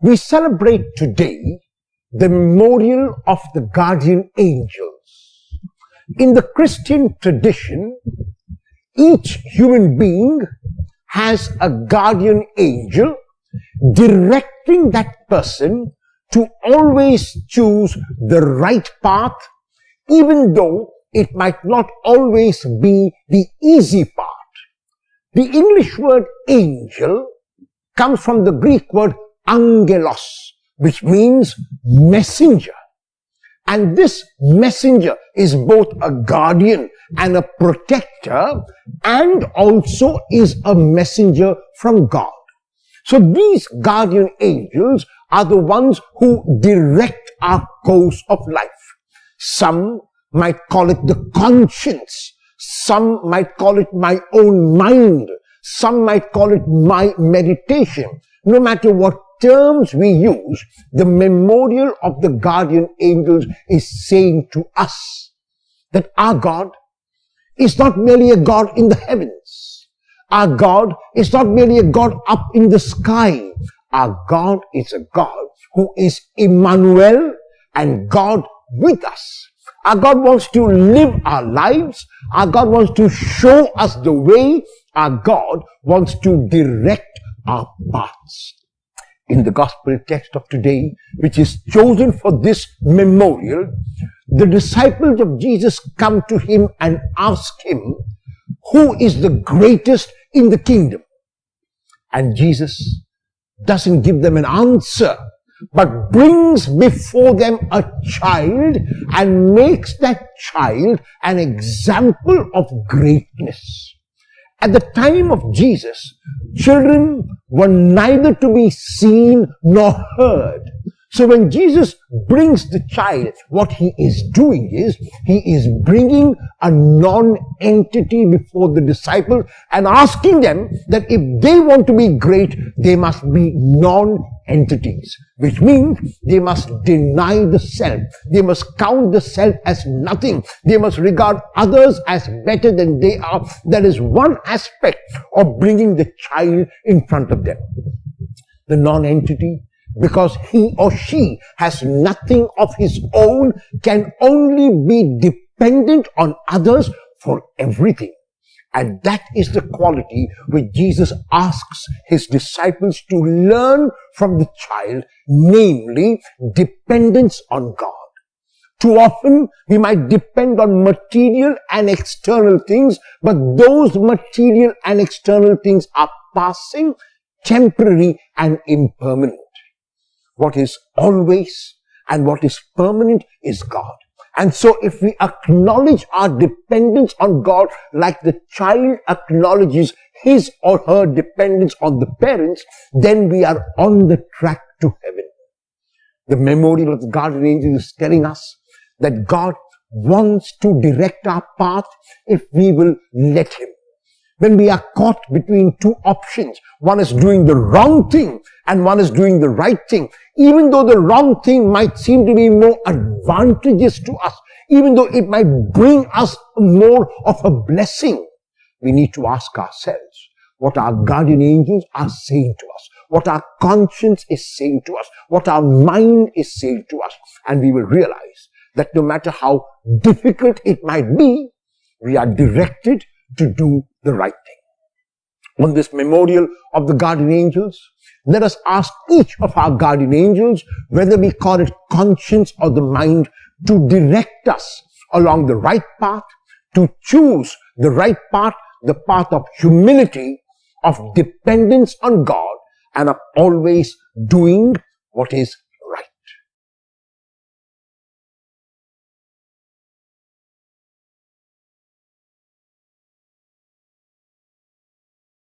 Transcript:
We celebrate today the memorial of the guardian angels. In the Christian tradition, each human being has a guardian angel directing that person to always choose the right path, even though it might not always be the easy path. The English word angel comes from the Greek word angelos, which means messenger. And this messenger is both a guardian and a protector, and also is a messenger from God. So these guardian angels are the ones who direct our course of life. Some might call it the conscience. Some might call it my own mind. Some might call it my meditation. No matter what terms we use, the memorial of the guardian angels is saying to us that our God is not merely a God in the heavens. Our God is not merely a God up in the sky. Our God is a God who is Emmanuel and God with us. Our God wants to live our lives. Our God wants to show us the way. Our God wants to direct our paths. In the gospel text of today, which is chosen for this memorial, the disciples of Jesus come to him and ask him, who is the greatest in the kingdom? And Jesus doesn't give them an answer, but brings before them a child and makes that child an example of greatness. At the time of Jesus, children were neither to be seen nor heard. So when Jesus brings the child, what he is doing is, he is bringing a non-entity before the disciples and asking them that if they want to be great, they must be non-entities, which means they must deny the self. They must count the self as nothing. They must regard others as better than they are. That is one aspect of bringing the child in front of them. The non-entity, because he or she has nothing of his own, can only be dependent on others for everything. And that is the quality which Jesus asks his disciples to learn from the child, namely dependence on God. Too often we might depend on material and external things, but those material and external things are passing, temporary and impermanent. What is always and what is permanent is God. And so if we acknowledge our dependence on God like the child acknowledges his or her dependence on the parents, then we are on the track to heaven. The memorial of the guardian angel is telling us that God wants to direct our path if we will let him. When we are caught between two options, one is doing the wrong thing and one is doing the right thing, even though the wrong thing might seem to be more advantageous to us, even though it might bring us more of a blessing, we need to ask ourselves what our guardian angels are saying to us, what our conscience is saying to us, what our mind is saying to us, and we will realize that no matter how difficult it might be, we are directed to do the right thing. On this memorial of the guardian angels, let us ask each of our guardian angels, whether we call it conscience or the mind, to direct us along the right path, to choose the right path, the path of humility, of dependence on God, and of always doing what is